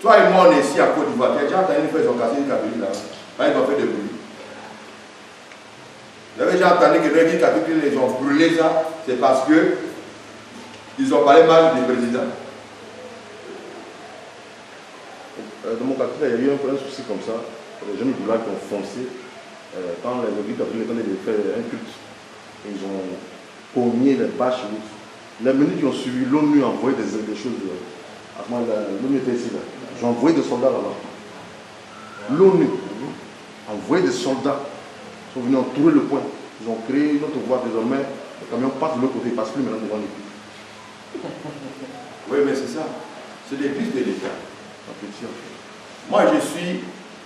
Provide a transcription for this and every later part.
Toi et moi, on est ici à Côte d'Ivoire. Tu as déjà entendu une fois, ils ont cassé une catholique là. Là, ils ont fait des bruits. Vous avez déjà entendu que l'église catholique, ils ont brûlé ça. C'est parce que ils ont parlé mal du président. Dans mon quartier, il y a eu un souci comme ça. Les jeunes boulats qui ont foncé quand les églises catholiques étaient de faire un culte. Ils ont cogné les bâches. Les minutes qui ont suivi, l'ONU a envoyé des choses. L'ONU était ici là. Ils ont envoyé des soldats là-bas. L'ONU a envoyé des soldats. Ils sont venus entourer le point. Ils ont créé une autre voie désormais. Le camion passe de l'autre côté, il ne passe plus maintenant devant l'église. Oui, mais c'est ça. C'est l'église de l'État. Moi, je suis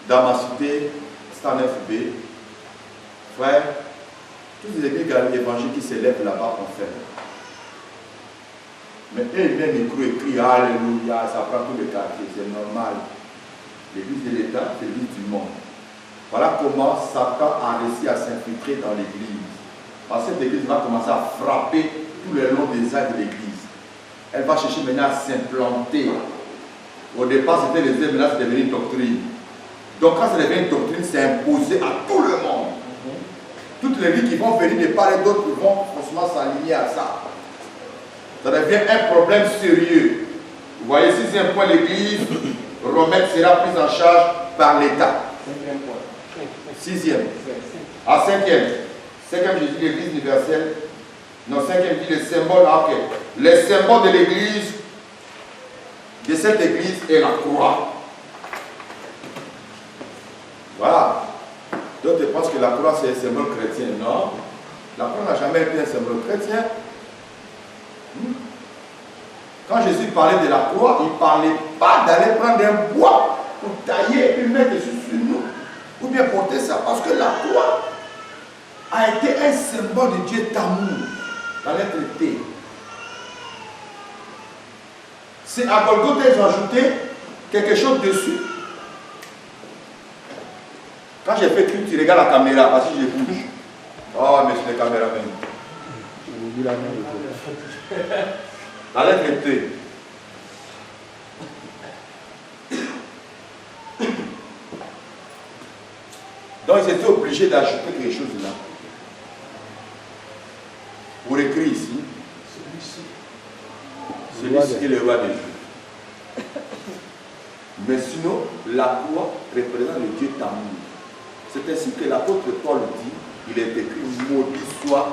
dans ma cité, Stan FB. Frère, toutes les églises évangéliques qui s'élèvent là-bas ont fait. Mais eux, ils viennent micro écrit Alléluia, ça prend tout le quartier, c'est normal. L'église de l'État, c'est l'église du monde. Voilà comment Satan a réussi à s'infiltrer dans l'église. Parce que cette église va commencer à frapper tout le long des ailes de l'église. Elle va chercher maintenant à s'implanter. Au départ, c'était les ailes, maintenant c'est devenu une doctrine. Donc quand c'est devenu une doctrine, c'est imposé à tout le monde. Toutes les villes qui vont venir de part et d'autre vont forcément s'aligner à ça. Ça devient un problème sérieux. Vous voyez, sixième point, l'église romaine sera prise en charge par l'État. Sixième. Ah, cinquième. Cinquième, je dis l'église universelle. Non, cinquième, je dis les symboles. Ah, ok. Les symboles de l'église, de cette église est la croix. Voilà. D'autres pensent que la croix c'est un symbole chrétien. Non. La croix n'a jamais été un symbole chrétien. Quand Jésus parlait de la croix, il ne parlait pas d'aller prendre un bois pour tailler et puis mettre dessus sur nous. Ou bien porter ça. Parce que la croix a été un symbole de Dieu d'amour. Dans l'être T. C'est à Golgotha, ils ont ajouté quelque chose dessus. Quand j'ai fait clip, tu regardes la caméra parce que je bouge. Oh, mais c'est les caméramans. La lettre T. Donc ils étaient obligés d'ajouter quelque chose là. Pour écrire ici. Celui-ci est le roi des Juifs. Mais sinon, la croix représente le Dieu d'amour. C'est ainsi que l'apôtre Paul dit, il est écrit, maudit soit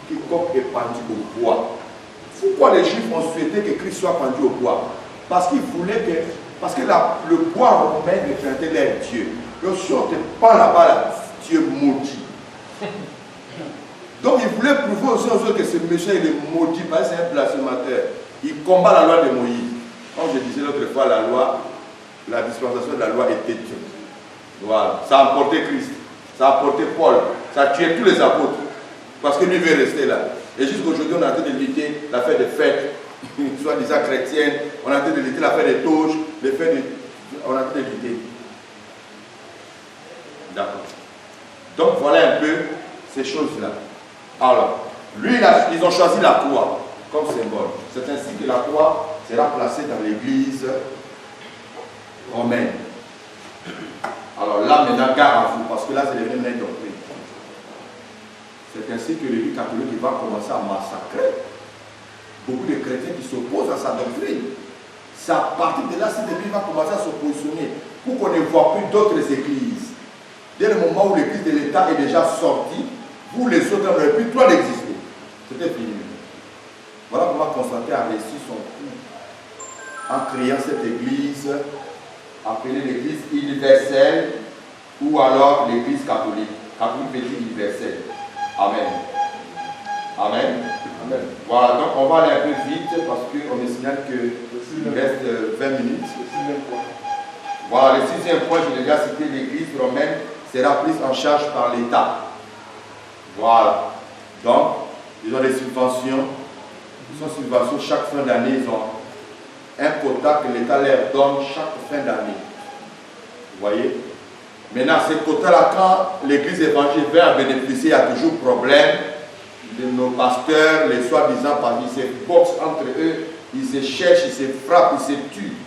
quiconque est pendu au bois. Pourquoi les Juifs ont souhaité que Christ soit pendu au bois? Parce qu'ils voulaient que, parce que le bois romain représentait leur Dieu. Donc si on ne te parle là-bas, tu es maudit. Donc il voulait prouver aussi aux autres que ce monsieur il est maudit parce que c'est un blasphémateur. Il combat la loi de Moïse. Comme je disais l'autre fois, la loi, la dispensation de la loi était Dieu. Voilà. Ça a emporté Christ, ça a emporté Paul, ça a tué tous les apôtres. Parce que lui veut rester là. Et jusqu'aujourd'hui, on est en train de lutter l'affaire des fêtes, soi-disant chrétiennes, on est en train de lutter l'affaire des touches, les fêtes de... on est en train de lutter. D'accord. Donc voilà un peu ces choses-là. Alors, lui, ils ont choisi la croix comme symbole. C'est ainsi que la croix sera placée dans l'église romaine. Alors là, maintenant, gare à vous, parce que là, c'est les mêmes doctrines. C'est ainsi que l'église catholique va commencer à massacrer beaucoup de chrétiens qui s'opposent à sa doctrine. C'est à partir de là, cette église va commencer à se positionner pour qu'on ne voit plus d'autres églises. Dès le moment où l'église de l'État est déjà sortie, vous les autres n'aurez plus le droit d'exister. C'était fini. Voilà comment Constantin a réussi son coup en créant cette église appelée l'église universelle ou alors l'église catholique. Catholique veut dire universelle. Amen. Amen. Amen. Voilà, donc on va aller un peu vite parce qu'on me signale qu'il reste 20 minutes. Voilà, le sixième point, je l'ai déjà cité, l'église romaine sera prise en charge par l'État. Voilà. Donc, ils ont des subventions. Ils ont subventions chaque fin d'année. Ils ont un quota que l'État leur donne chaque fin d'année. Vous voyez? Maintenant, ces quotas-là, quand l'église évangélique va bénéficier, il y a toujours problème de nos pasteurs, les soi-disant, parce qu'ils se boxent entre eux, ils se cherchent, ils se frappent, ils se tuent.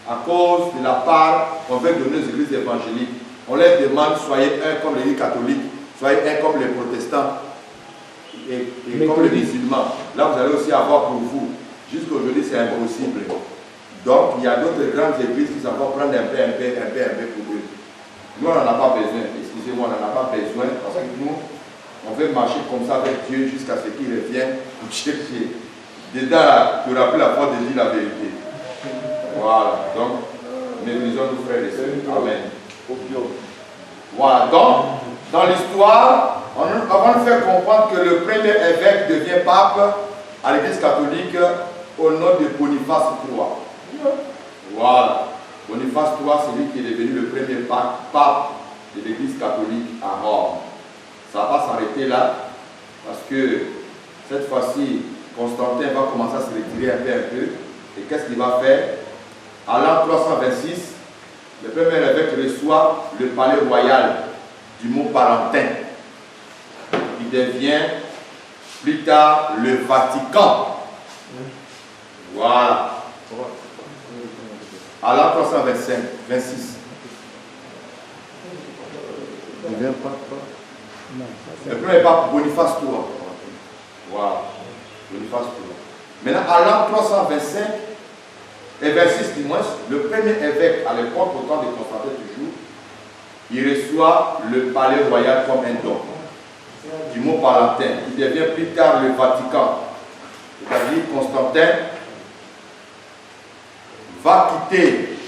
à cause de la part qu'on veut donner aux églises évangéliques. On leur demande, soyez un comme l'église catholique, soyez un comme les protestants et comme les musulmans. Là, vous allez aussi avoir pour vous. Jusqu'aujourd'hui, c'est impossible. Donc, il y a d'autres grandes églises qui savent prendre un peu pour eux. Nous, on n'en a pas besoin. Excusez-moi, on n'en a pas besoin. Parce que nous, on veut marcher comme ça avec Dieu jusqu'à ce qu'il revienne pour chercher. Dedans, tu auras plus la force de dire la vérité. Voilà. Donc, méprisons nos frères et sœurs. Amen. Voilà. Donc, dans l'histoire, on va nous faire comprendre que le premier évêque devient pape à l'église catholique au nom de Boniface III. Voilà. Boniface III, c'est lui qui est devenu le premier pape de l'église catholique à Rome. Ça va s'arrêter là, parce que cette fois-ci, Constantin va commencer à se retirer un peu. Et qu'est-ce qu'il va faire? À l'an 326, le premier évêque reçoit le palais royal du mont Palentin. Il devient plus tard le Vatican. Voilà. À l'an 326. Il vient pas. Le premier pape Boniface III. Voilà. Boniface III. Maintenant, à l'an 325 et 26 du moins, le premier évêque à l'époque, au temps de Constantin toujours, il reçoit le palais royal comme un don du mont Palentin, qui devient plus tard le Vatican. C'est-à-dire Constantin va quitter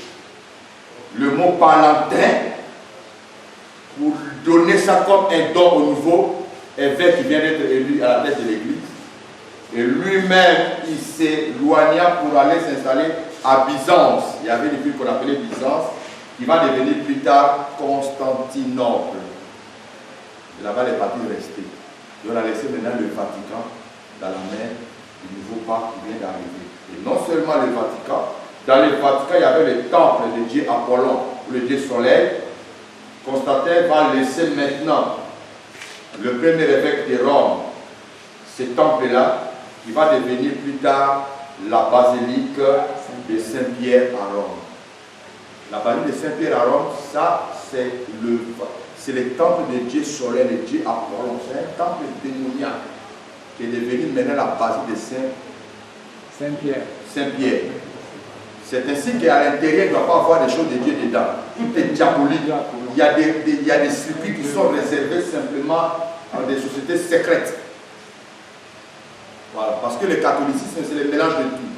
le mont Palentin pour donner ça comme un don au nouveau évêque qui vient d'être élu à la tête de l'église. Et lui-même, il s'éloigna pour aller s'installer à Byzance. Il y avait une ville qu'on appelait Byzance, qui va devenir plus tard Constantinople. Et là-bas, les partis restés. Et on a laissé maintenant le Vatican dans la main du nouveau pape qui vient d'arriver. Et non seulement le Vatican, dans le Vatican, il y avait le temple de Dieu Apollon, ou le Dieu Soleil. Constantin va laisser maintenant le premier évêque de Rome, ce temple-là, qui va devenir plus tard la basilique de Saint-Pierre à Rome. La basilique de Saint-Pierre à Rome, ça, c'est le temple de Dieu Soleil, le Dieu Apollon. C'est un temple démoniaque qui est devenu maintenant la basilique de Saint-Pierre. C'est ainsi qu'à l'intérieur, il ne doit pas avoir des choses de Dieu dedans. Tout est diabolique. Il y a des circuits qui sont réservés simplement à des sociétés secrètes. Voilà, parce que le catholicisme, c'est le mélange de tout.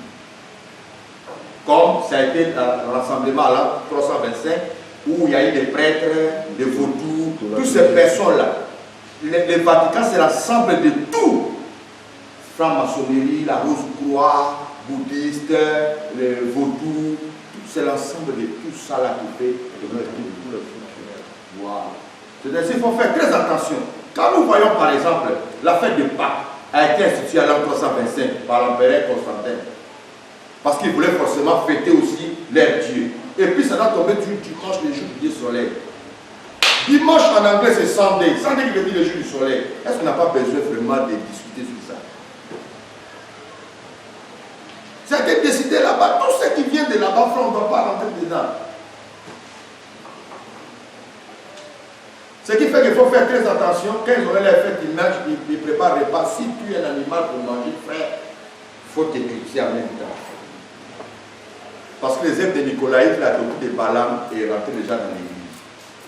Comme ça a été le rassemblement à l'an 325, où il y a eu des prêtres, des vaudous, toutes ces personnes-là. Le Vatican, c'est l'ensemble de tout. Franc-maçonnerie, la Rose-Croix, bouddhiste, le vaudou, c'est l'ensemble de tout ça là qui fait tout. Voilà. C'est-à-dire qu'il faut faire très attention. Quand nous voyons par exemple la fête de Pâques a été instituée à l'an 325 par l'empereur Constantin, parce qu'il voulait forcément fêter aussi leur Dieu. Et puis ça doit tomber du dimanche, le jour du soleil. Dimanche en anglais c'est Sunday. Sunday qui veut dire le jour du soleil. Est-ce qu'on n'a pas besoin vraiment de discuter sur ça? Ça a été décidé là-bas. Tout ce qui vient de là-bas, on ne doit pas rentrer dedans. Ce qui fait qu'il faut faire très attention. Quand ils auraient les fêtes, ils préparent le repas. Si tu es un animal pour manger, frère, il faut t'éclipser en même temps. Parce que les œuvres de Nicolaïde, la beaucoup de Balaam est rentré déjà dans l'église.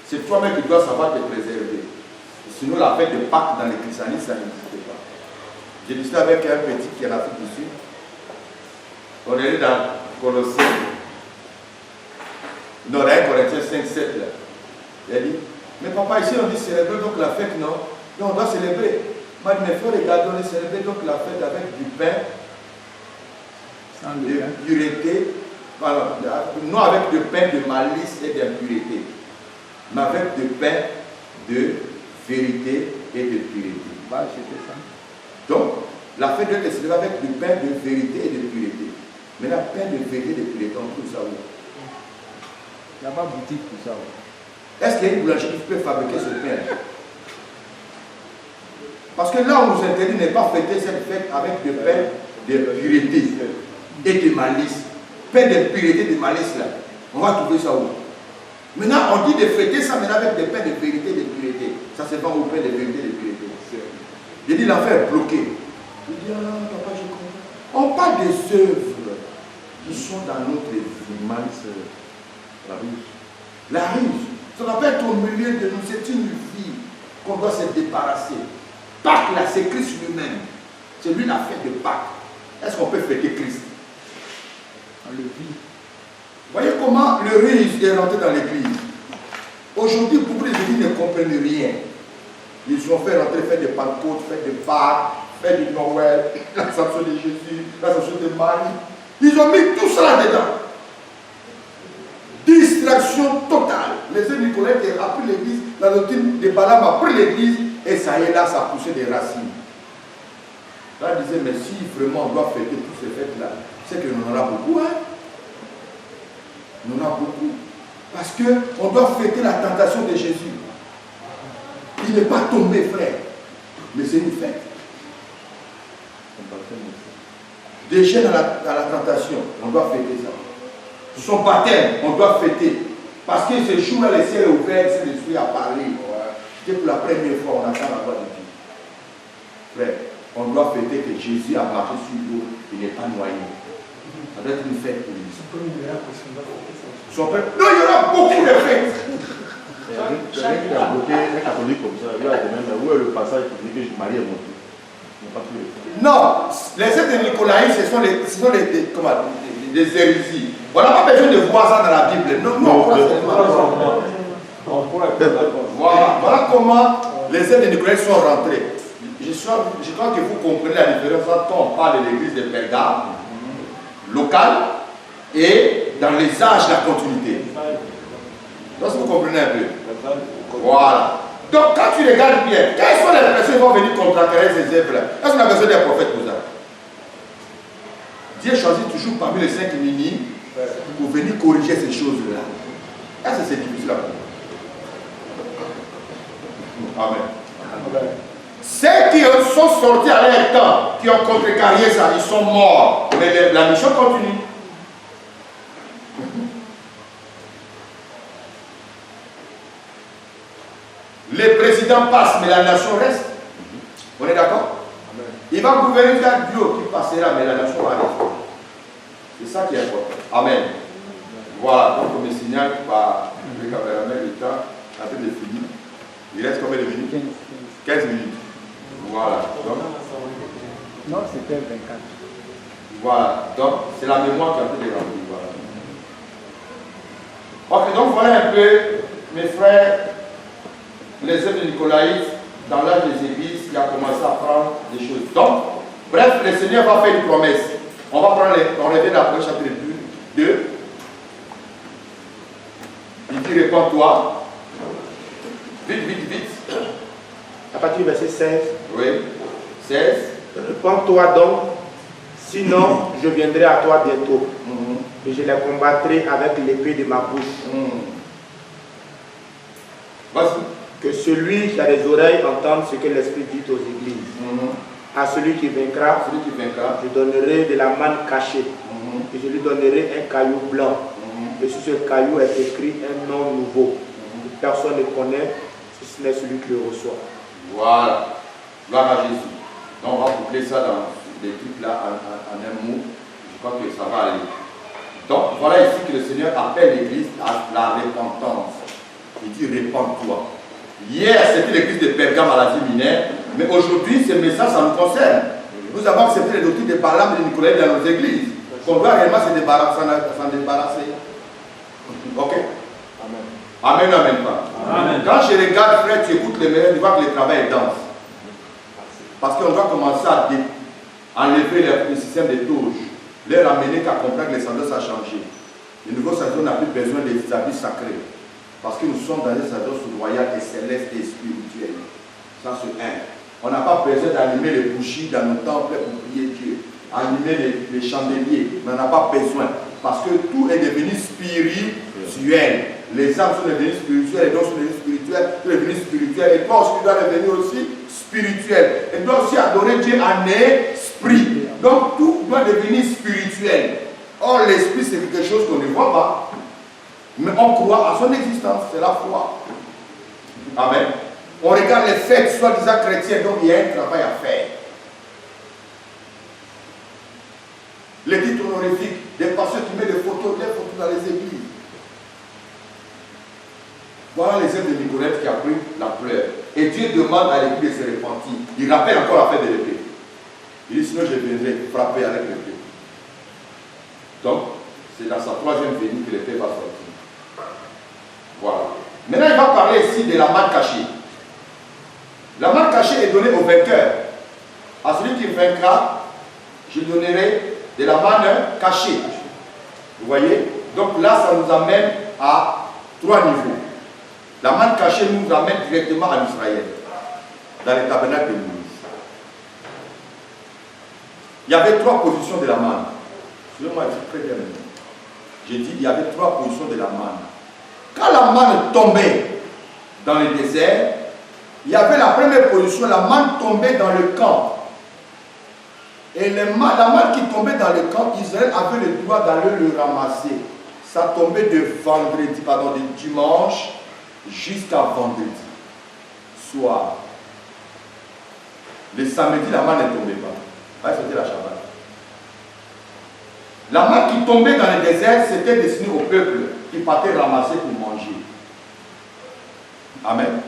C'est toi-même qui dois savoir te préserver. Sinon, la fête de Pâques dans le christianisme, ça n'existe pas. J'ai discuté avec un petit qui est en Afrique du Sud. On est dans Colossiens. Non, dans 1 Corinthiens 5, 7 là. Il a dit, mais papa, ici on dit célébrer donc la fête, non? Non, on doit célébrer. Il m'a dit, mais il faut regarder, on est célébrer donc la fête avec du pain, de pureté, voilà, non avec du pain de malice et d'impureté, mais avec du pain de vérité et de pureté. Donc, la fête doit être célébrée avec du pain de vérité et de pureté. Mais la pain de vérité et de pureté, on trouve ça où? Il n'y a pas boutique pour ça. Est-ce qu'il y a une boulangerie qui peut fabriquer ce pain? Parce que là, on nous interdit de ne pas fêter cette fête avec du pain de pureté et de malice. Pain de pureté et de malice là. On va trouver ça où? Maintenant, on dit de fêter ça maintenant avec des pains de vérité et de pureté. Ça se vend au pain de vérité et de pureté. Il dit l'enfer est bloqué. Il dit, ah, papa, je comprends. On parle des œuvres qui sont dans notre vie. Malice, la ruse. La ruse. Ça va pas être au milieu de nous. C'est une vie qu'on doit se débarrasser. Pâques, là, c'est Christ lui-même. C'est lui la fête de Pâques. Est-ce qu'on peut fêter Christ? On le vit. Voyez comment le ruse est rentré dans l'église. Aujourd'hui, beaucoup d'églises ne comprennent rien. Ils ont fait rentrer, faire des Pentecôtes, faire des Pâques, faire du Noël, l'Ascension de Jésus, l'Ascension de Marie. Ils ont mis tout ça là-dedans. Distraction totale. Les sœurs Nicolas qui a pris l'église, la doctrine de Balaam a pris l'église, et ça y est, là, ça a poussé des racines. Là, il disait, mais si vraiment on doit fêter toutes ces fêtes-là, c'est que nous en avons beaucoup, hein? Nous en avons beaucoup. Parce qu'on doit fêter la tentation de Jésus. Il n'est pas tombé, frère. Mais c'est une fête. Des chaînes à la tentation, on doit fêter ça. Son baptême, on doit fêter. Parce que ce jour-là, le ciel est ouvert, c'est l'esprit à parler. C'est pour la première fois, on attend la voix de Dieu. Frère, on doit fêter que Jésus a marché sur l'eau, il n'est pas noyé. Ça doit être une fête pour lui. Son père, non, il y aura beaucoup de fêtes. Quelqu'un qui a bloqué un catholique comme ça, il va demander où est le passage qui dit que Marie est montée. Non, les sectes de Nicolaïs, ce sont des hérésies. On n'a pas besoin de voir ça dans la Bible. Non, non, voilà comment les sectes de Nicolaïs sont rentrés. Je crois que vous comprenez la différence quand on parle de l'église de Pergame, locale, et dans les âges, la continuité. Donc, vous comprenez un peu. Voilà. Donc, quand tu regardes bien, quelles sont les personnes qui vont venir contracter ces œuvres-là? Est-ce qu'on a besoin d'un prophète pour ça? Dieu choisit toujours parmi les 5 mini pour venir corriger ces choses-là. Est-ce que c'est difficile à comprendre? Amen. Ceux qui sont sortis à leur temps, qui ont contrecarré ça, ils sont morts. Mais la mission continue. Les présidents passent, mais la nation reste. On est d'accord? Il va gouverner un duo qui passera, mais la nation va rester. C'est ça qui est important. Amen. Voilà, donc on me signale par le caméraman du temps, à peu de finir. Il reste combien de minutes? 15 minutes. Voilà. Donc, non, c'était 24. Voilà. Donc, c'est la mémoire qui a été remplie. Voilà. Ok, donc voilà un peu, mes frères, les œuvres de Nicolaïs, dans l'âge des églises, qui a commencé à prendre des choses. Donc, bref, le Seigneur va faire une promesse. On va prendre on revient dans le chapitre 2. Il dit, réponds-toi. Vite, vite, vite. À partir du verset 16. Oui. 16. Réponds-toi donc, sinon je viendrai à toi bientôt. Et je les combattrai avec l'épée de ma bouche. Vas-y. Que celui qui a des oreilles entende ce que l'Esprit dit aux églises. À celui qui vaincra, je donnerai de la manne cachée. Et je lui donnerai un caillou blanc. Et sur ce caillou est écrit un nom nouveau. Que personne ne connaît, si ce n'est celui qui le reçoit. Voilà. Gloire à Jésus. Donc on va coupler ça dans des trucs là en un mot. Je crois que ça va aller. Donc voilà ici que le Seigneur appelle l'église à la repentance. Il dit répands-toi. Hier c'était l'église de Pergame à l'Asie mineure, mais aujourd'hui ce message ça nous concerne. Nous avons accepté les doctrines de Balaam et de Nicolas dans nos églises. Qu'on doit réellement s'en débarrasser. Ok? Amen. Amen, amen pas. Amen. Quand je regarde, frère, tu écoutes les meilleurs, tu vois que le travail est dense. Parce qu'on doit commencer à enlever le système de touches, leur amener qu'à comprendre que les sacerdoces a changé. Le nouveau sacerdoce n'a plus besoin des habits sacrés. Parce que nous sommes dans un sacerdoce royal et céleste et spirituel. Ça, c'est un. On n'a pas besoin d'animer les bougies dans nos temples pour prier Dieu. Animer les chandeliers. On n'en a pas besoin. Parce que tout est devenu spirituel. Les âmes sont devenues spirituelles, les dons sont devenus spirituels, tout est devenu spirituel. Et toi aussi, tu dois devenir aussi spirituel. Et tu dois aussi adorer Dieu en esprit. Donc tout doit devenir spirituel. Or, l'esprit, c'est quelque chose qu'on ne voit pas. Mais on croit à son existence, c'est la foi. Amen. On regarde les fêtes soi-disant chrétiennes, donc il y a un travail à faire. Les titres honorifiques, des pasteurs qui mettent des photos dans les églises. Voilà les œuvres de Nicolette qui a pris la pleure. Et Dieu demande à l'église de se repentir. Il rappelle encore la fête de l'épée. Il dit, sinon je viendrai frapper avec l'épée. Donc, c'est dans sa troisième venue que l'épée va sortir. Voilà. Maintenant, il va parler ici de la manne cachée. La manne cachée est donnée au vainqueur. À celui qui vaincra, je donnerai de la manne cachée. Vous voyez? Donc là, ça nous amène à 3 niveaux. La manne cachée nous amène directement à l'Israël, dans les tabernacles de Moïse. Il y avait 3 positions de la manne. Excusez-moi, c'est très bien. J'ai dit il y avait 3 positions de la manne. Quand la manne tombait dans le désert, il y avait la première position, la manne tombait dans le camp. Et la manne qui tombait dans le camp, Israël avait le droit d'aller le ramasser. Ça tombait de dimanche jusqu'à vendredi soir. Le samedi, la manne ne tombait pas. C'était la Shabbat. La manne qui tombait dans le désert, c'était destiné au peuple qui partait ramasser pour manger. Amen.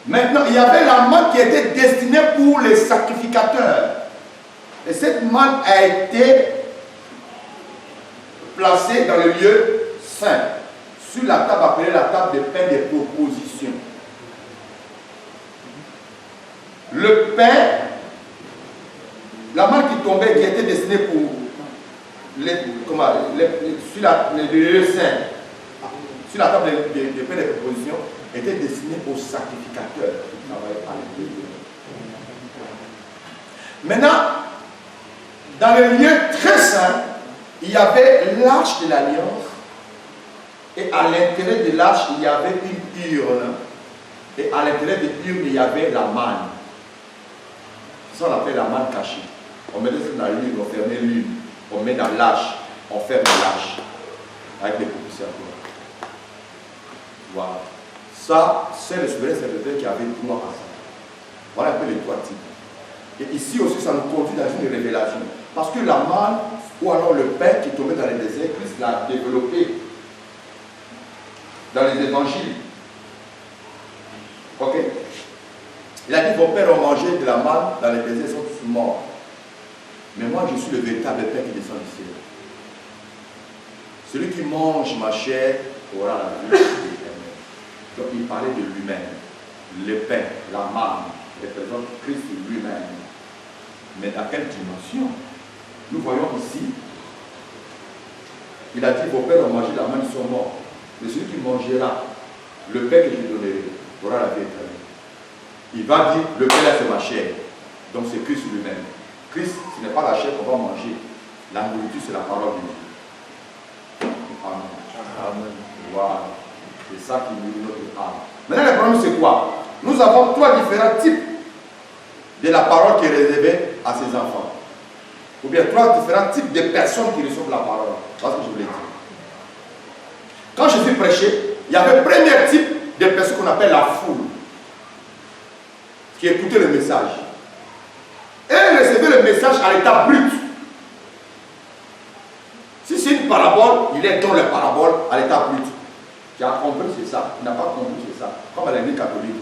Maintenant, il y avait la manne qui était destinée pour les sacrificateurs. Et cette manne a été placée dans le lieu saint, sur la table appelée la table de pain des propositions. Le pain, la manne qui tombait, qui était destinée pour sur le lieu saint, sur la table de pain des propositions, était destinée aux sacrificateurs qui travaillaient à l'intérieur. Maintenant, dans le lieu très saint, il y avait l'arche de l'alliance. Et à l'intérieur de l'arche, il y avait une urne. Et à l'intérieur de l'urne, il y avait la manne. Ça, on appelle la manne cachée. On mettait ça dans l'urne, on fermait l'urne. On met dans l'arche, on ferme l'arche. Avec des propulseurs. Voilà. Ça, c'est le souverain serviteur qui avait droit à ça. Voilà un peu les 3 types. Et ici aussi, ça nous conduit dans une révélation. Parce que la manne, ou alors le pain qui tombait dans les déserts, Christ l'a développé dans les évangiles. Ok? Il a dit, vos pères ont mangé de la manne dans les déserts, ils sont tous morts. Mais moi, je suis le véritable pain qui descend du ciel. Celui qui mange ma chair aura la vie éternelle. Donc, il parlait de lui-même. Le pain, la manne, représente Christ lui-même. Mais dans quelle dimension? Nous voyons ici, il a dit, vos pères ont mangé la manne, ils sont morts. Mais celui qui mangera le pain que je donnerai aura la vie éternelle. Il va dire, le pain là c'est ma chair. Donc c'est Christ lui-même. Christ, ce n'est pas la chair qu'on va manger. La nourriture, c'est la parole de Dieu. Amen. Amen. Voilà. C'est ça qui nourrit notre âme. Maintenant, le problème, c'est quoi? Nous avons 3 différents types de la parole qui est réservée à ses enfants. Ou bien 3 différents types de personnes qui reçoivent la parole. Parce que je vous l'ai dit. Quand Jésus prêchait, il y avait le premier type de personnes qu'on appelle la foule, qui écoutait le message. Et recevait le message à l'état brut. Si c'est une parabole, il est dans la parabole à l'état brut. Qui a compris, c'est ça. Il n'a pas compris, c'est ça. Comme à l'église catholique,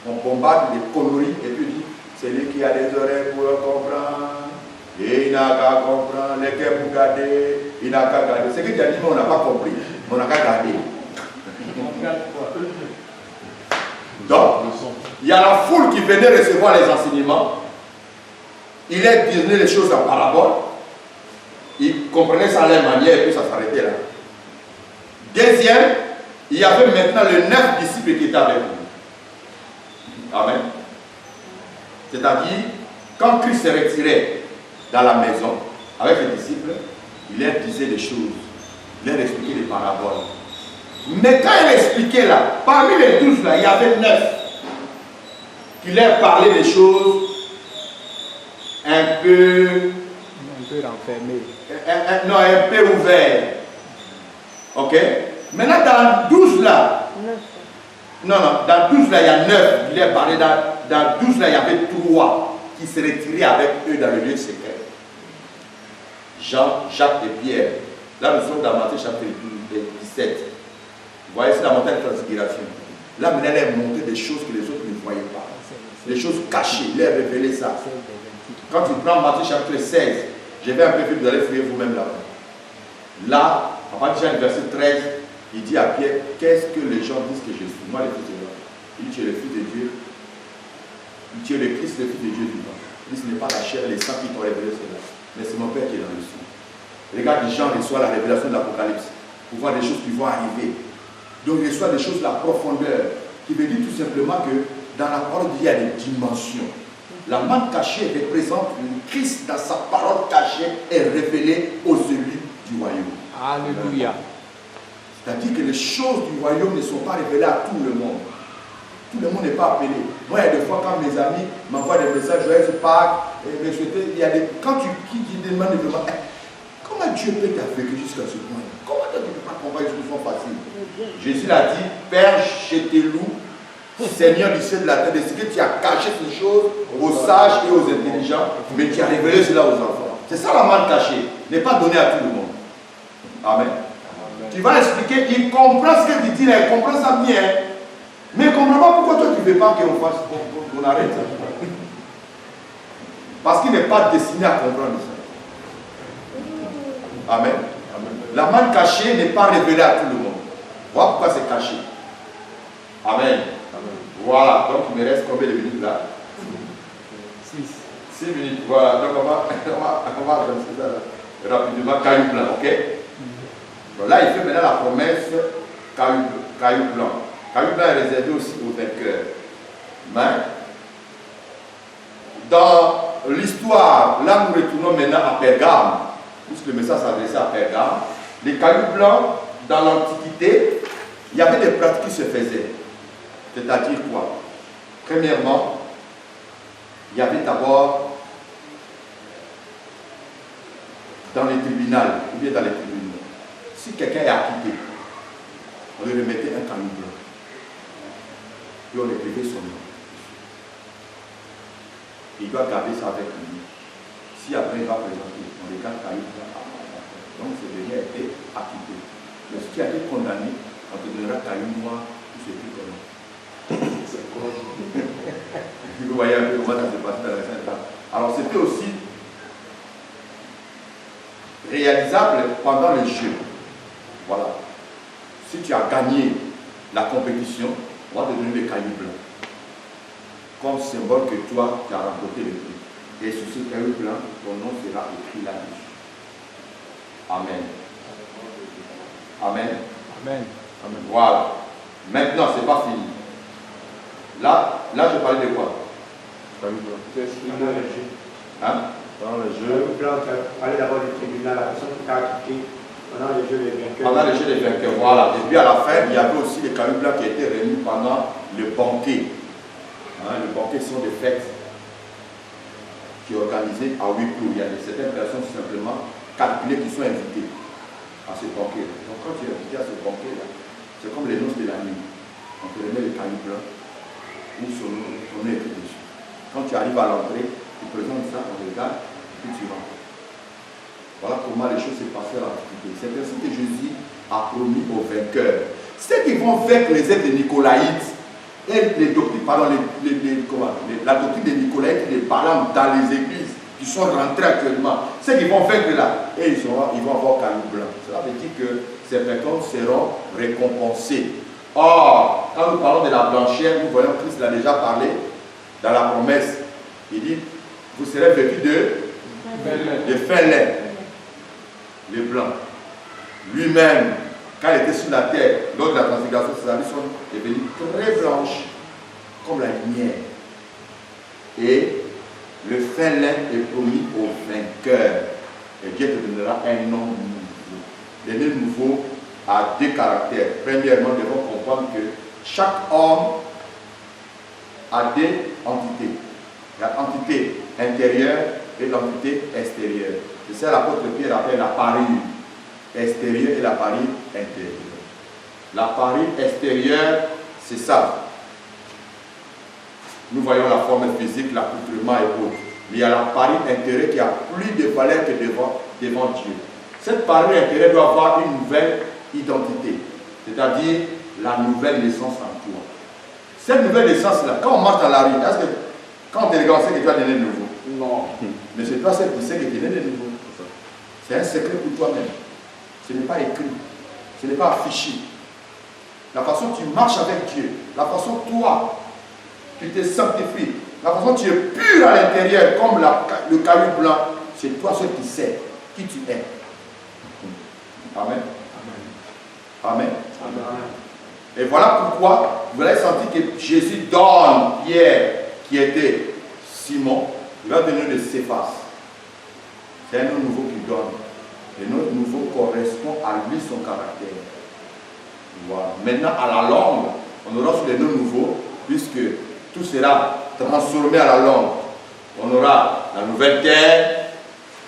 on bombarde des conneries et puis dit, celui qui a des oreilles pour comprendre, et il n'a qu'à comprendre, les cœurs pour garder, il n'a qu'à garder. Ce que tu as dit, mais on n'a pas compris, mais on n'a qu'à garder. Donc, il y a la foule qui venait recevoir les enseignements. Il est disait les choses en parabole. Il comprenait ça à leur manière et puis ça s'arrêtait là. Deuxième, il y avait maintenant les 9 disciples qui étaient avec lui. Amen. C'est-à-dire, quand Christ se retirait dans la maison avec les disciples, il leur disait des choses. Il leur expliquait des paraboles. Mais quand il expliquait là, parmi les 12 là, il y avait 9 qui leur parlaient des choses un peu renfermées. Non, un peu ouvertes. Ok? Maintenant, dans 12 là, non, dans 12 là, il y a 9. Il est parlé dans 12 là, il y avait 3 qui se retiraient avec eux dans le lieu secret. Jean, Jacques et Pierre. Là, nous sommes dans Matthieu chapitre 17. Vous voyez, c'est la montagne de transfiguration. Là, maintenant, elle a montré des choses que les autres ne voyaient pas. Des choses cachées. Il a révélé ça. Quand tu prends Matthieu chapitre 16, je vais un peu vite, vous allez fouiller vous-même là-bas. Là, à partir du verset 13, il dit à Pierre, qu'est-ce que les gens disent que je suis? Moi, le Fils de Dieu. Il dit, tu es le Fils de Dieu. Tu es le Christ, le Fils de Dieu vivant. Il dit, ce n'est pas la chair et les sangs qui t'ont révélé cela, mais c'est mon Père qui est dans le ciel. Regarde, Jean reçoit la révélation de l'Apocalypse pour voir des choses qui vont arriver. Donc, il reçoit des choses de la profondeur, qui veut dire tout simplement que dans la parole, il y a des dimensions. La manne cachée représente le Christ dans sa parole cachée et révélée aux élus du royaume. Alléluia. C'est-à-dire que les choses du royaume ne sont pas révélées à tout le monde. Tout le monde n'est pas appelé. Moi, il y a des fois, quand mes amis m'envoient des messages, joyeux Pâques, quand tu demandes vraiment, comment Dieu peut t'affecter jusqu'à ce point? Comment tu ne peux pas comprendre une solution facile? Jésus l'a dit, Père, je te loue, Seigneur du ciel de la terre, de ce que tu as caché ces choses aux sages et aux intelligents, mais tu as révélé cela aux enfants. C'est ça la manne cachée, n'est pas donnée à tout le monde. Amen. Tu vas expliquer, il comprend ce que tu dis, il comprend ça bien, mais il ne comprend pas pourquoi toi tu ne veux pas qu'on fasse, qu'on arrête ça. Parce qu'il n'est pas destiné à comprendre ça. Amen. La manne cachée n'est pas révélée à tout le monde. Voilà pourquoi c'est caché. Amen. Voilà, donc il me reste combien de minutes là? 6 minutes, voilà. Donc on va avancer ça rapidement, caillou blanc, ok? Donc là, il fait maintenant la promesse caillou blanc. Caillou blanc est réservé aussi aux vainqueurs. Mais dans l'histoire, là nous retournons maintenant à Pergame, puisque le message s'adressait à Pergame. Les cailloux blancs, dans l'Antiquité, il y avait des pratiques qui se faisaient. C'est-à-dire quoi? Premièrement, il y avait d'abord dans les tribunaux, ou bien dans les tribunaux, si quelqu'un est acquitté, on lui remettait un caillou blanc. Et on écrivait son nom. Il doit garder ça avec lui. Si après il va présenter, on les garde caillou blanc. Donc c'est venu être acquitté. Mais si tu as été condamné, on te donnera caillou noir, tout ce qui connaît. Vous voyez un peu comment ça s'est passé dans la Sainte-Table. Alors c'était aussi réalisable pendant les Jeux. Voilà. Si tu as gagné la compétition, on va te donner des cailloux blancs. Comme symbole que toi, tu as remporté le prix. Et sur ce caillou blanc, ton nom sera écrit là-dessus. Amen. Amen. Amen. Amen. Voilà. Maintenant, ce n'est pas fini. Là, je parlais de quoi? Pendant les Jeux. Hein? Pendant les Jeux. Tu parlais d'abord du tribunal, la personne qui t'a acquitté pendant les Jeux des vainqueurs. Pendant les Jeux des vainqueurs, voilà. Et puis à la fin, il y avait aussi les cailloux blancs qui étaient réunis pendant le banquet. Hein, le banquet sont des fêtes qui sont organisées à huis clos. Il y a certaines personnes simplement calculées qui sont invitées à ce banquet. Donc quand tu es invité à ce banquet-là, c'est comme les noces de la nuit. On te remet le caillou blanc ou son nom écrit dessus. Quand tu arrives à l'entrée, tu présentes ça, on regarde, et puis tu rentres. Voilà comment les choses se passaient à l'Antiquité. C'est ainsi que Jésus a promis aux vainqueurs. Ceux qui vont vaincre les êtres de Nicolaïtes et les doctrines, pardon, la doctrine des Nicolaïtes et des Balaam dans les églises qui sont rentrés actuellement, ceux qui vont vaincre là, et ils vont avoir caillou blanc. Cela veut dire que ces personnes seront récompensées. Or, quand nous parlons de la blancheur, nous voyons Christ l'a déjà parlé dans la promesse. Il dit, vous serez vêtus de fin lait, les blancs. Lui-même, quand il était sur la terre, lors de la transfiguration, ses habits sont devenus très blanches, comme la lumière. Et le fin lait est promis aux vainqueurs. Et Dieu te donnera un nom nouveau. Le nom nouveau a deux caractères. Premièrement, nous devons comprendre que chaque homme a deux entités. L'entité intérieure et l'entité extérieure. C'est ça l'apôtre Pierre appelle la parure extérieure et la parure intérieure. L'appareil extérieur, c'est ça. Nous voyons la forme physique, l'accoutrement et autres. Mais il y a l'appareil intérieur qui a plus de valeur que devant Dieu. Cette appareil intérieur doit avoir une nouvelle identité, c'est-à-dire la nouvelle naissance en toi. Cette nouvelle naissance-là, quand on marche dans la rue, est-ce que quand on te regarde, on sait que tu as né de nouveau? Non. Mais c'est toi seul qui sais que tu es né de nouveau. C'est un secret pour toi-même. Ce n'est pas écrit, ce n'est pas affiché. La façon dont tu marches avec Dieu, la façon dont toi, tu te sanctifies, la façon dont tu es pur à l'intérieur, comme le caillou blanc, c'est toi seul qui sais qui tu es. Amen. Amen. Amen. Et voilà pourquoi vous allez sentir que Jésus donne Pierre, qui était Simon, il va donner le Céphas. C'est un nom nouveau qu'il donne. Le nom nouveau correspond à lui, son caractère. Voilà. Maintenant, à la longue, on aura sur les noms nouveaux, puisque tout sera transformé à la longue. On aura la nouvelle terre,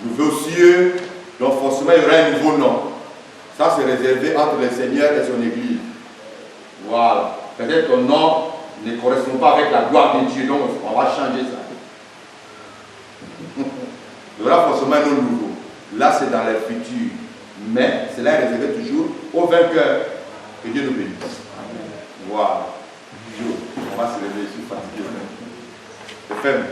nouveaux cieux, donc forcément il y aura un nouveau nom. Ça, c'est réservé entre le Seigneur et son Église. Voilà. Peut-être que ton nom ne correspond pas avec la gloire de Dieu, donc on va changer ça. Il y aura forcément un nom nouveau. Là, c'est dans le futur. Mais cela est réservé toujours aux vainqueurs. Que Dieu nous bénisse. Voilà. On va se lever, je suis fatigué. C'est ferme.